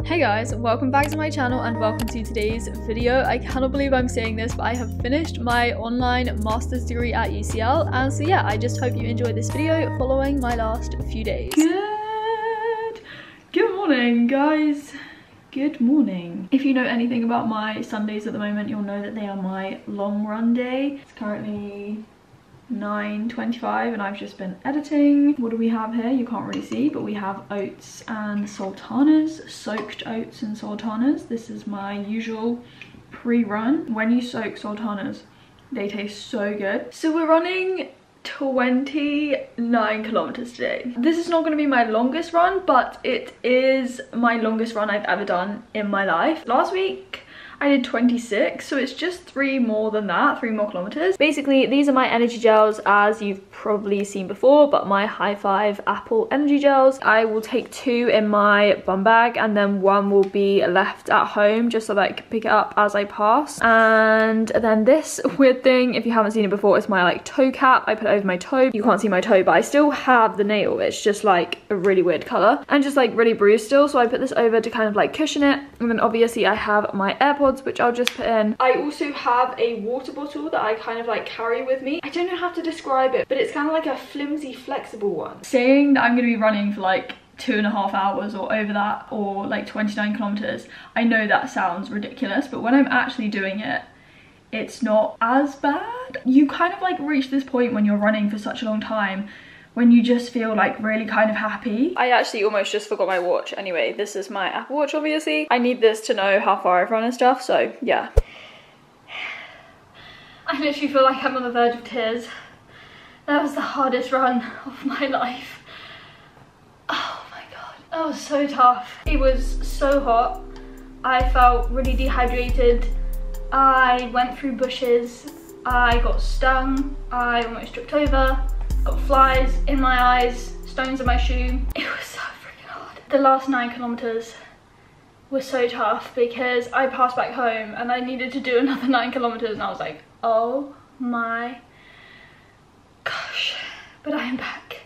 Hey guys, welcome back to my channel and welcome to today's video. I cannot believe I'm saying this, but I have finished my online master's degree at UCL, and so yeah, I just hope you enjoyed this video following my last few days. Good morning guys. Good morning. If you know anything about my Sundays at the moment, you'll know that they are my long run day. It's currently 9:25 and I've just been editing. What do we have here? You can't really see, but we have oats and sultanas, soaked oats and sultanas. This is my usual pre-run. When you soak sultanas, they taste so good. So we're running 29 kilometers today. This is not going to be my longest run, but it is my longest run I've ever done in my life. Last week I did 26, so it's just 3 more than that, 3 more kilometers. Basically, these are my energy gels, as you've probably seen before, but my High Five Apple energy gels. I will take 2 in my bum bag, and then 1 will be left at home, just so that I can pick it up as I pass. And then this weird thing, if you haven't seen it before, is my like toe cap. I put it over my toe. You can't see my toe, but I still have the nail. It's just like a really weird color, and just like really bruised still, so I put this over to kind of like cushion it. And then obviously I have my AirPods, which I'll just put in. I also have a water bottle that I kind of like carry with me. I don't know how to describe it, but it's kind of like a flimsy, flexible one. Saying that I'm going to be running for like 2.5 hours or over that, or like 29 kilometers, I know that sounds ridiculous, but when I'm actually doing it, it's not as bad. You kind of like reach this point when you're running for such a long time when you just feel like really kind of happy. I actually almost just forgot my watch. Anyway, this is my Apple Watch, obviously. I need this to know how far I've run and stuff, so yeah. I literally feel like I'm on the verge of tears. That was the hardest run of my life. Oh my god, that was so tough. It was so hot. I felt really dehydrated. I went through bushes. I got stung. I almost tripped over. Got flies in my eyes, stones in my shoe. It was so freaking hard. The last 9 kilometers was so tough because I passed back home and I needed to do another 9 kilometers, and I was like, oh my gosh. But I am back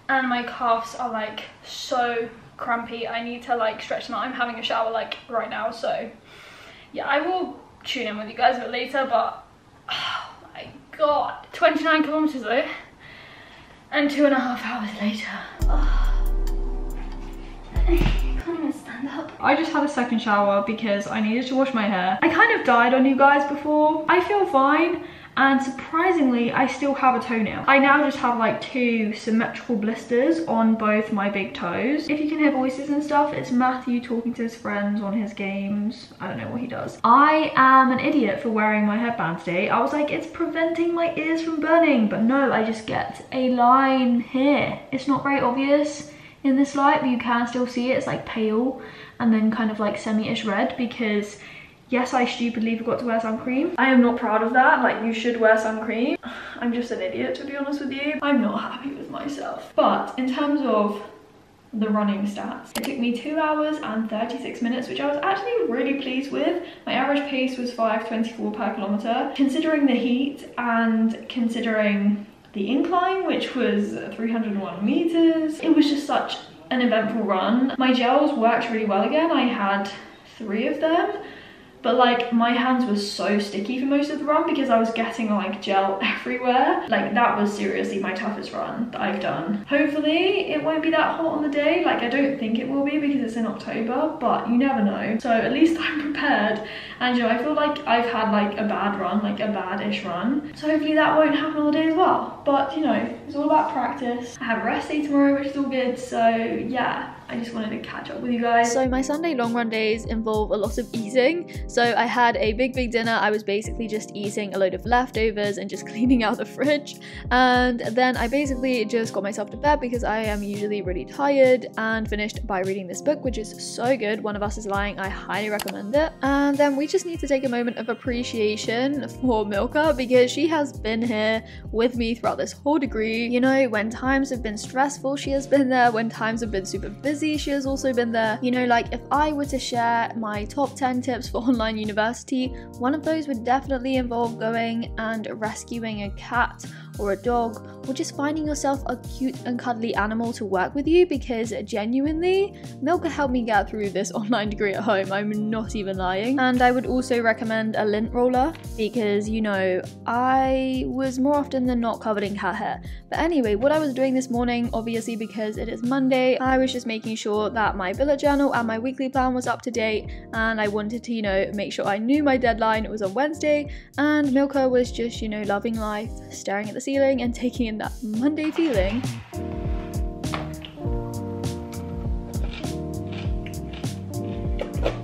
and my calves are like so crampy. I need to like stretch them out. I'm having a shower like right now, so yeah, I will tune in with you guys a bit later. But oh my god, 29 kilometers though. And 2.5 hours later. Oh. I can't even stand up. I just had a second shower because I needed to wash my hair. I kind of died on you guys before. I feel fine, and surprisingly I still have a toenail. I now just have like 2 symmetrical blisters on both my big toes. If you can hear voices and stuff, it's Matthew talking to his friends on his games. I don't know what he does. I am an idiot for wearing my headband today. I was like, it's preventing my ears from burning, but no, I just get a line here. It's not very obvious in this light, but you can still see it. It's like pale and then kind of like semi-ish red, because yes, I stupidly forgot to wear sun cream. I am not proud of that. Like, you should wear sun cream. I'm just an idiot, to be honest with you. I'm not happy with myself. But in terms of the running stats, it took me 2 hours and 36 minutes, which I was actually really pleased with. My average pace was 5:24 per kilometer. Considering the heat and considering the incline, which was 301 meters, it was just such an eventful run. My gels worked really well again. I had 3 of them. But like, my hands were so sticky for most of the run because I was getting like gel everywhere. Like, that was seriously my toughest run that I've done. Hopefully it won't be that hot on the day. Like, I don't think it will be because it's in October, but you never know. So at least I'm prepared. And you know, I feel like I've had like a bad run, like a bad-ish run. So hopefully that won't happen on the day as well. But you know, it's all about practice. I have a rest day tomorrow, which is all good. So yeah, I just wanted to catch up with you guys. So my Sunday long run days involve a lot of eating. So I had a big dinner. I was basically just eating a load of leftovers and just cleaning out the fridge. And then I basically just got myself to bed because I am usually really tired, and finished by reading this book, which is so good. One of Us is Lying. I highly recommend it. And then we just need to take a moment of appreciation for Milka, because she has been here with me throughout this whole degree. You know, when times have been stressful, she has been there. When times have been super busy, she has also been there. You know, like, if I were to share my top 10 tips for online university, one of those would definitely involve going and rescuing a cat or a dog, or just finding yourself a cute and cuddly animal to work with you, because genuinely, Milka helped me get through this online degree at home, I'm not even lying. And I would also recommend a lint roller, because you know, I was more often than not covered in cat hair. But anyway, what I was doing this morning, obviously because it is Monday, I was just making sure that my bullet journal and my weekly plan was up to date, and I wanted to, you know, make sure I knew my deadline. It was on Wednesday, and Milka was just, you know, loving life, staring at the ceiling and taking in that Monday feeling.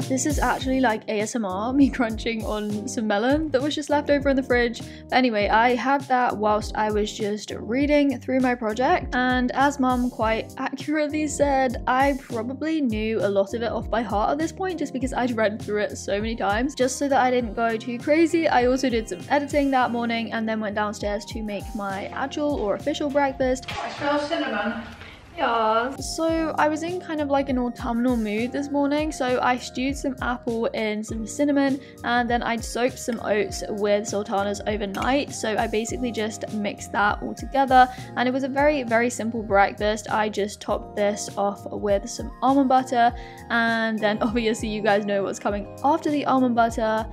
This is actually like ASMR, me crunching on some melon that was just left over in the fridge. But anyway, I had that whilst I was just reading through my project, and as mum quite accurately said, I probably knew a lot of it off by heart at this point, just because I'd read through it so many times. Just so that I didn't go too crazy, I also did some editing that morning and then went downstairs to make my actual or official breakfast. I smell cinnamon. Yeah, so I was in kind of like an autumnal mood this morning, so I stewed some apple in some cinnamon, and then I'd soaked some oats with sultanas overnight. So I basically just mixed that all together, and it was a very, very simple breakfast. I just topped this off with some almond butter, and then obviously you guys know what's coming after the almond butter.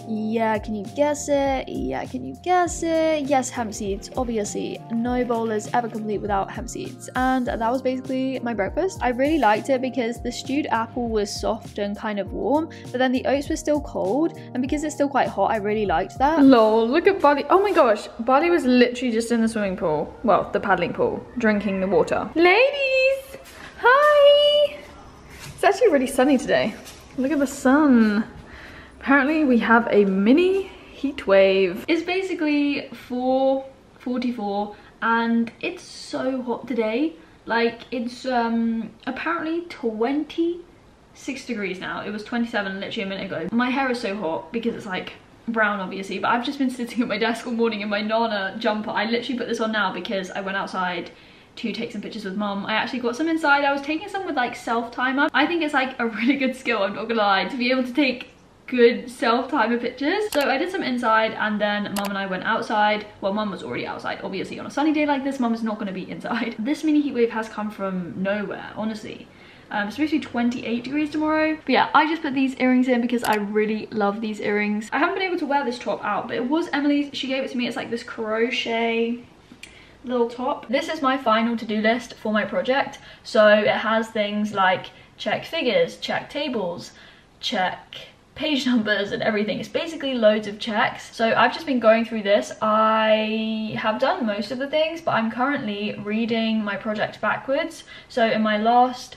Yeah, can you guess it? Yeah, can you guess it? Yes, hemp seeds. Obviously, no bowl is ever complete without hemp seeds. And that was basically my breakfast. I really liked it because the stewed apple was soft and kind of warm, but then the oats were still cold, and because it's still quite hot, I really liked that. Lol, look at Barley. Oh my gosh, Barley was literally just in the swimming pool. Well, the paddling pool, drinking the water. Ladies, hi! It's actually really sunny today. Look at the sun. Apparently we have a mini heat wave. It's basically 4:44 and it's so hot today. Like, it's apparently 26 degrees now. It was 27 literally a minute ago. My hair is so hot because it's like brown obviously, but I've just been sitting at my desk all morning in my Nana jumper. I literally put this on now because I went outside to take some pictures with mum. I actually got some inside. I was taking some with like self-timer. I think it's like a really good skill, I'm not gonna lie, to be able to take good self-timer pictures. So I did some inside, and then mum and I went outside. Well, mum was already outside. Obviously on a sunny day like this, mum is not going to be inside. This mini heat wave has come from nowhere, honestly. It's supposed to be 28 degrees tomorrow. But yeah, I just put these earrings in because I really love these earrings. I haven't been able to wear this top out, but it was Emily's. She gave it to me. It's like this crochet little top. This is my final to-do list for my project. So it has things like check figures, check tables, check page numbers and everything. It's basically loads of checks. So I've just been going through this. I have done most of the things, but I'm currently reading my project backwards. So in my last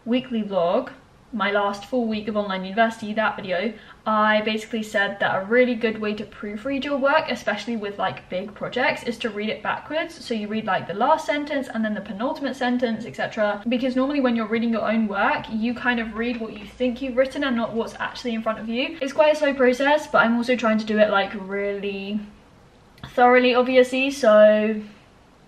weekly vlog, my last full week of online university, that video, I basically said that a really good way to proofread your work, especially with like big projects, is to read it backwards. So you read like the last sentence and then the penultimate sentence, etc. Because normally when you're reading your own work, you kind of read what you think you've written and not what's actually in front of you. It's quite a slow process, but I'm also trying to do it like really thoroughly, obviously. So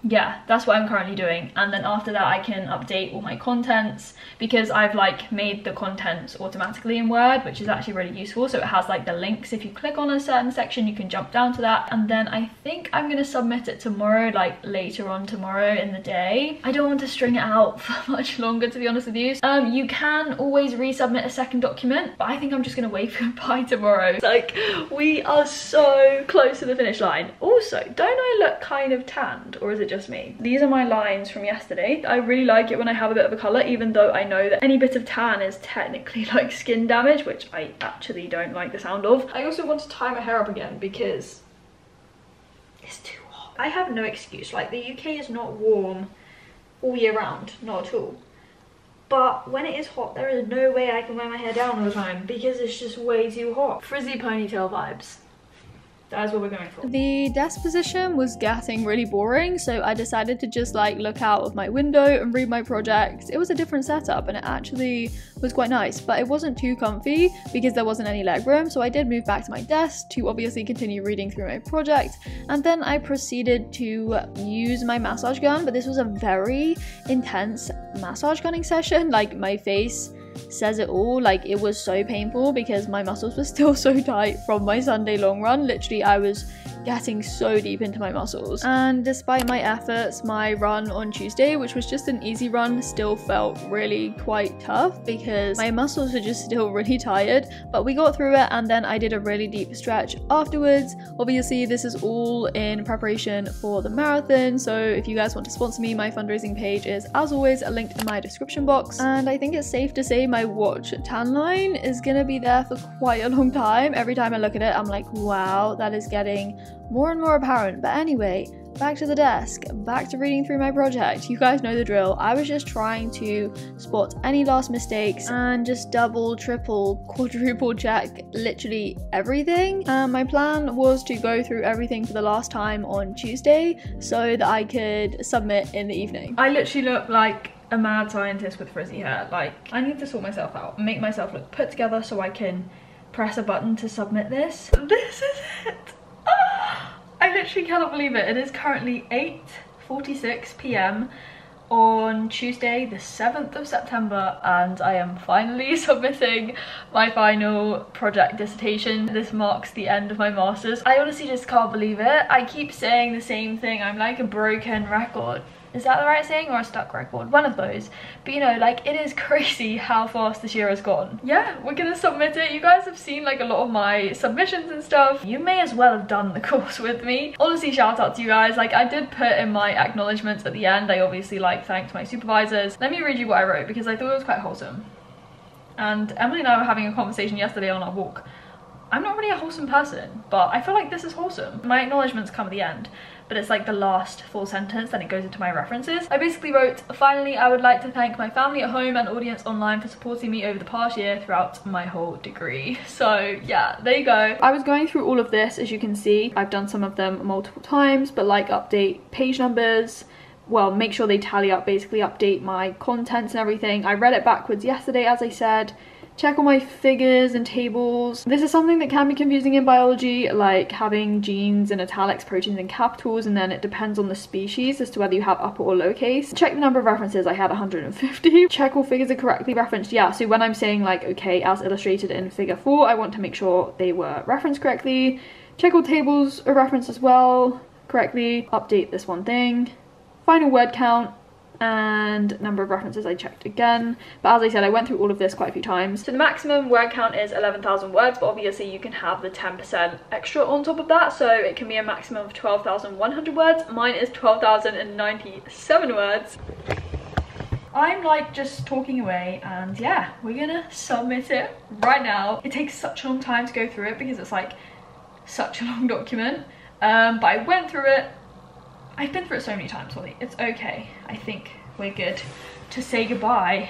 yeah, that's what I'm currently doing, and then after that I can update all my contents because I've like made the contents automatically in Word, which is actually really useful. So it has like the links. If you click on a certain section, you can jump down to that, and then I think I'm gonna submit it tomorrow, like later on tomorrow in the day. I don't want to string it out for much longer, to be honest with you. You can always resubmit a second document, but I think I'm just gonna wait for it by tomorrow. Like, we are so close to the finish line. Also, don't I look kind of tanned, or is it just me? These are my lines from yesterday. I really like it when I have a bit of a colour, even though I know that any bit of tan is technically like skin damage, which I actually don't like the sound of. I also want to tie my hair up again because it's too hot. I have no excuse. Like, the UK is not warm all year round, not at all. But when it is hot, there is no way I can wear my hair down all the time because it's just way too hot. Frizzy ponytail vibes. That is what we're going for. The desk position was getting really boring, so I decided to just like look out of my window and read my project. It was a different setup and it actually was quite nice, but it wasn't too comfy because there wasn't any leg room. So I did move back to my desk to obviously continue reading through my project, and then I proceeded to use my massage gun. But this was a very intense massage gunning session. Like, my face says it all. Like, it was so painful because my muscles were still so tight from my Sunday long run. Literally, I was getting so deep into my muscles, and despite my efforts, my run on Tuesday, which was just an easy run, still felt really quite tough because my muscles were just still really tired. But we got through it, and then I did a really deep stretch afterwards. Obviously, this is all in preparation for the marathon, so if you guys want to sponsor me, my fundraising page is as always linked in my description box. And I think it's safe to say my watch tan line is gonna be there for quite a long time. Every time I look at it, I'm like, wow, that is getting more and more apparent. But anyway, back to the desk, back to reading through my project. You guys know the drill. I was just trying to spot any last mistakes and just double, triple, quadruple check literally everything. My plan was to go through everything for the last time on Tuesday so that I could submit in the evening. I literally look like a mad scientist with frizzy hair. Like, I need to sort myself out, make myself look put together so I can press a button to submit this. This is it. I literally cannot believe it. It is currently 8:46 p.m. on Tuesday the 7th of September, and I am finally submitting my final project dissertation. This marks the end of my master's. I honestly just can't believe it. I keep saying the same thing. I'm like a broken record. Is that the right saying, or a stuck record? One of those. But you know, like, it is crazy how fast this year has gone. Yeah, we're gonna submit it. You guys have seen like a lot of my submissions and stuff. You may as well have done the course with me. Honestly, shout out to you guys. Like, I did put in my acknowledgements at the end. I obviously like thanked my supervisors. Let me read you what I wrote because I thought it was quite wholesome. And Emily and I were having a conversation yesterday on our walk. I'm not really a wholesome person, but I feel like this is wholesome. My acknowledgements come at the end, but it's like the last full sentence, then it goes into my references. I basically wrote, finally, I would like to thank my family at home and audience online for supporting me over the past year throughout my whole degree. So yeah, there you go. I was going through all of this, as you can see. I've done some of them multiple times, but like update page numbers, well, make sure they tally up, basically update my contents and everything. I read it backwards yesterday, as I said. Check all my figures and tables. This is something that can be confusing in biology, like having genes in italics, proteins in capitals, and then it depends on the species as to whether you have upper or lowercase. Check the number of references. I had 150. Check all figures are correctly referenced. Yeah, so when I'm saying like, okay, as illustrated in figure 4, I want to make sure they were referenced correctly. Check all tables are referenced as well correctly. Update this one thing. Final word count. And number of references I checked again, but as I said, I went through all of this quite a few times. So the maximum word count is 11,000 words, but obviously you can have the 10% extra on top of that, so it can be a maximum of 12,100 words. Mine is 12,097 words. I'm like just talking away, and yeah, we're gonna submit it right now. It takes such a long time to go through it because it's like such a long document, but I went through it. I've been through it so many times, Holly. It's okay. I think we're good to say goodbye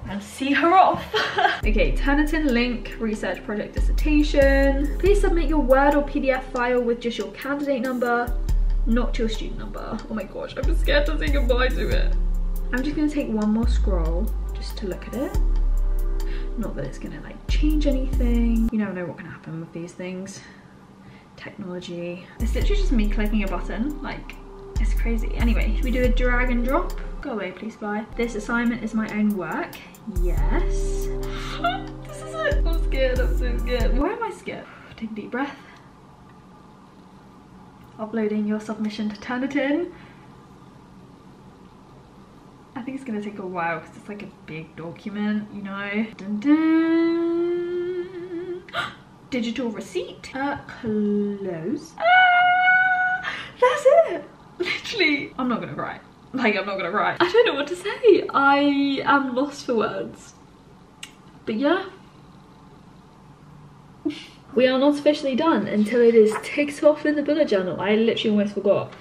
and see her off. Okay, Turnitin link, research project dissertation. Please submit your Word or PDF file with just your candidate number, not your student number. Oh my gosh, I'm just scared to say goodbye to it. I'm just gonna take one more scroll just to look at it. Not that it's gonna like change anything. You never know what can happen with these things. Technology. It's literally just me clicking a button, like, it's crazy. Anyway, should we do a drag and drop? Go away, please, fly. This assignment is my own work. Yes. This is it. I'm scared, I'm so scared. Why am I scared? Take a deep breath. Uploading your submission to Turnitin. I think it's gonna take a while because it's like a big document, you know. Dun dun. Digital receipt. Close. That's it. Literally, I'm not gonna cry. Like, I'm not gonna cry. I don't know what to say. I am lost for words. But yeah. We are not officially done until it is ticked off in the bullet journal. I literally almost forgot.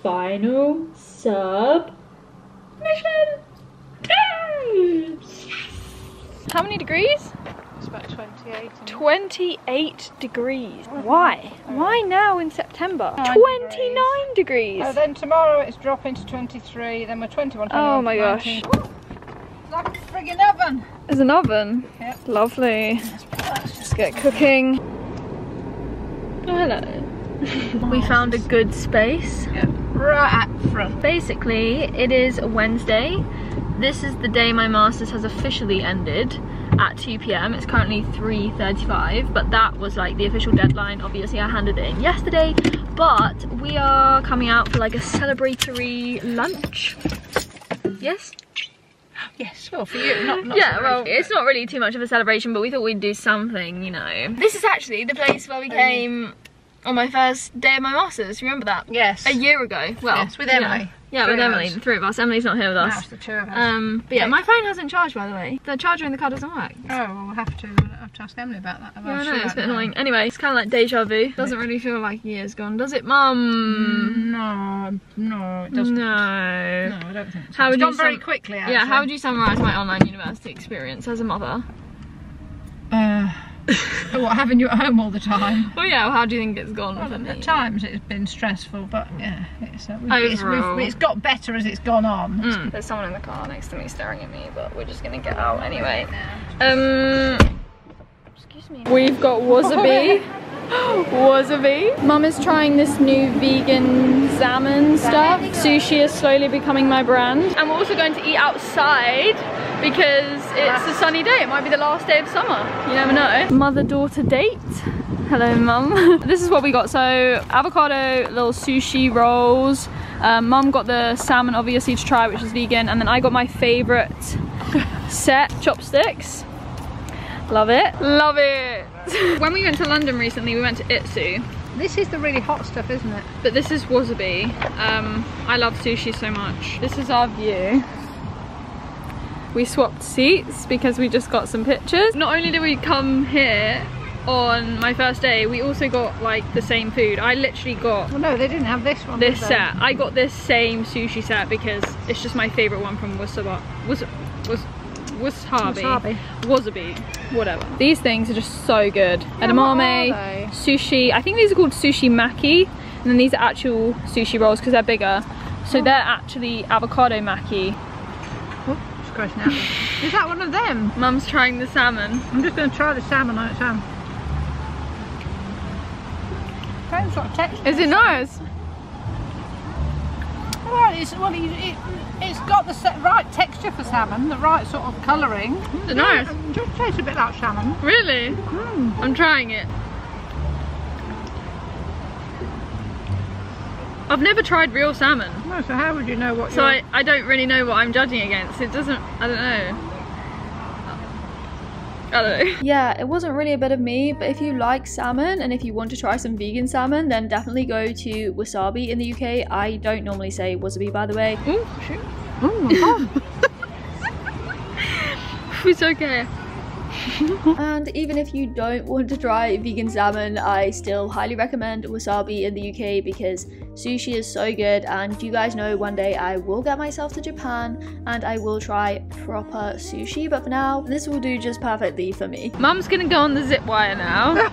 Final submission. Yes. How many degrees? It's about 28. 28 degrees. Why? Why now in September? 29 degrees. Oh, then tomorrow it's dropping to 23, then we're 21, 22, oh my 19. gosh. It's like a friggin' oven. There's an oven. Yep. Lovely. Let's get cooking. Oh, hello. We found a good space. Yep. Right at front. Basically, it is Wednesday, this is the day my masters has officially ended at 2 p.m. It's currently 3:35, but that was like the official deadline. Obviously I handed it in yesterday, but we are coming out for like a celebratory lunch. Yes? Yes, well for you, not yeah, well, it's not really too much of a celebration, but we thought we'd do something, you know. This is actually the place where we came on my first day of my masters. Remember that? Yes. A year ago. Well, yes, with Emily. Yeah, with Emily, the three of us. Emily's not here with us. No, it's the two of us. But yeah, my phone hasn't charged, by the way. The charger in the car doesn't work. Oh, well, we'll have to ask Emily about that. Yeah, I know, it's a bit annoying. Anyway, it's kind of like deja vu. Doesn't really feel like years gone, does it, Mum? No, it doesn't. No, I don't think so. How would it's you gone very quickly, actually. Yeah, how would you summarise my online university experience as a mother? What, having you at home all the time? Well, yeah, well, how do you think it's gone for me? At times it's been stressful, but yeah, it's got better as it's gone on. There's someone in the car next to me staring at me, but we're just gonna get out anyway. Excuse me. We've got wasabi. Wasabi. Mum is trying this new vegan salmon stuff. Sushi is slowly becoming my brand. And we're also going to eat outside because it's a sunny day. It might be the last day of summer. You never know. Mother-daughter date. Hello, Mum. This is what we got. So avocado, little sushi rolls. Mum got the salmon obviously to try, which is vegan. And then I got my favorite set, chopsticks. Love it. Love it. When we went to London recently, we went to Itsu. This is the really hot stuff, isn't it? But this is wasabi. I love sushi so much. This is our view. We swapped seats because we just got some pictures. Not only did we come here on my first day, we also got like the same food. I literally got... Well, no, they didn't have this one. This set. I got this same sushi set because it's just my favourite one from Wasabi, whatever. These things are just so good. Edamame, sushi. I think these are called sushi maki, and then these are actual sushi rolls because they're bigger. So they're actually avocado maki. Oh, it's grossing out. Is that one of them? Mum's trying the salmon. I'm just going to try the salmon on its own. Same sort of texture. Is it nice? Well, it's got the right texture for salmon, the right sort of colouring. Is it nice? It just tastes a bit like salmon. Really? I'm trying it. I've never tried real salmon. No, so how would you know what So I don't really know what I'm judging against. It doesn't, I don't know. I don't know. Yeah, it wasn't really a bit of me, but if you like salmon and if you want to try some vegan salmon, then definitely go to Wasabi in the UK. I don't normally say wasabi, by the way. Ooh, shoot. Oh. It's okay. And even if you don't want to try vegan salmon, I still highly recommend Wasabi in the UK because sushi is so good, and you guys know one day I will get myself to Japan and I will try proper sushi, but for now this will do just perfectly for me. Mum's gonna go on the zip wire now.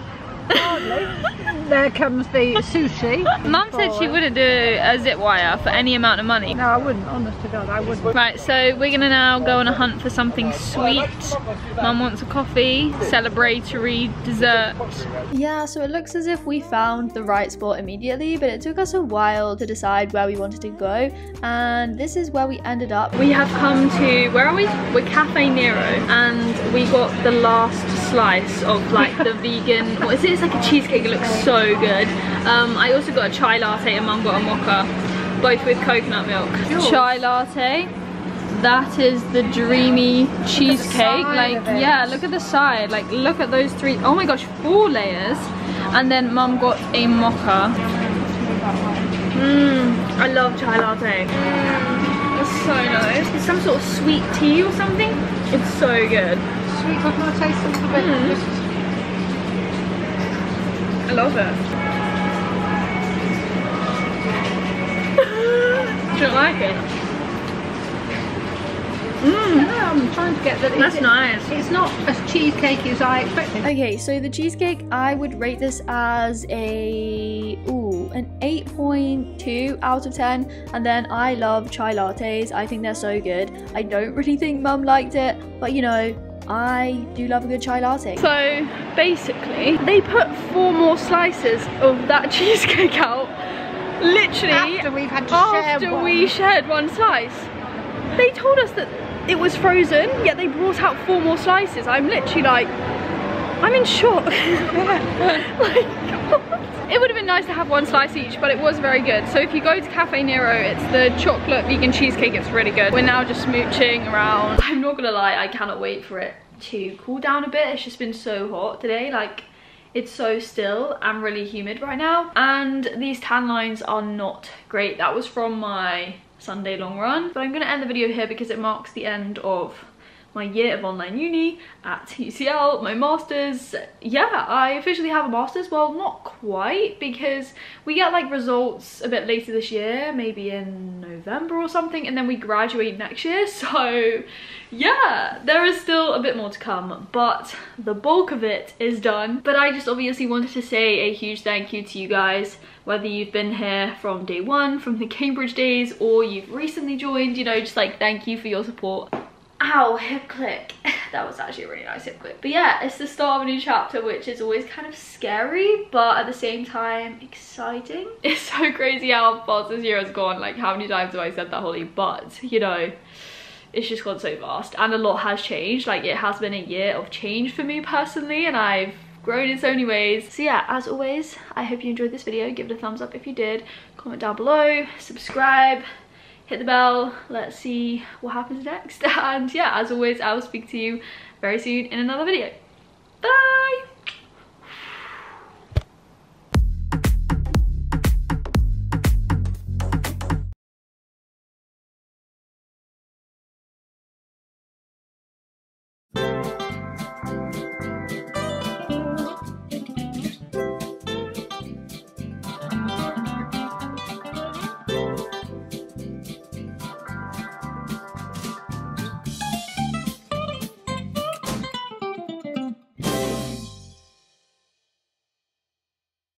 There comes the sushi. Mum said she wouldn't do a zip wire for any amount of money. No, I wouldn't, honest to God, I wouldn't. Right, so we're gonna now go on a hunt for something sweet. Mum wants a coffee, celebratory dessert. Yeah, so it looks as if we found the right spot immediately, but it took us a while to decide where we wanted to go, and this is where we ended up. We have come to, where are we? We're Cafe Nero, and we got the last slice of like the vegan, what is it? It's like a cheesecake, it looks so good. I also got a chai latte and Mum got a mocha, both with coconut milk. Chai latte. That is the dreamy cheesecake. Like, yeah, look at the side. Like, look at those three, oh my gosh, 4 layers. And then Mum got a mocha. I love chai latte. It's so nice. It's some sort of sweet tea or something. It's so good. Sweet coconut taste a little bit. I love it. Do you like it? I'm trying to get that. That's nice. It's not as cheesecakey as I expected. Okay, so the cheesecake, I would rate this as an 8.2 out of 10, and then I love chai lattes. I think they're so good. I don't really think Mum liked it, but you know, I do love a good chai latte. So basically, they put 4 more slices of that cheesecake out, literally After we've had to after share one. we shared one slice. They told us that it was frozen, yet they brought out 4 more slices. I'm literally like, I'm in shock. Like, it would have been nice to have 1 slice each, but it was very good. So if you go to Cafe Nero, it's the chocolate vegan cheesecake, it's really good. We're now just smooching around. I'm not gonna lie, I cannot wait for it to cool down a bit. It's just been so hot today, like it's so still and really humid right now. And these tan lines are not great. That was from my Sunday long run. But I'm gonna end the video here because it marks the end of my year of online uni at UCL, my masters. Yeah, I officially have a masters. Well, not quite, because we get like results a bit later this year, maybe in November or something, and then we graduate next year. So yeah, there is still a bit more to come, but the bulk of it is done. But I just obviously wanted to say a huge thank you to you guys, whether you've been here from day 1, from the Cambridge days, or you've recently joined, you know, just like thank you for your support. Ow, hip click. That was actually a really nice hip click. But yeah, it's the start of a new chapter, which is always kind of scary, but at the same time exciting. It's so crazy how fast this year has gone. Like, how many times have I said that, Holly? But you know, it's just gone so fast, and a lot has changed. Like, it has been a year of change for me personally, and I've grown in so many ways. So yeah, as always, I hope you enjoyed this video. Give it a thumbs up if you did. Comment down below, subscribe, hit the bell. Let's see what happens next. And yeah, as always, I will speak to you very soon in another video. Bye!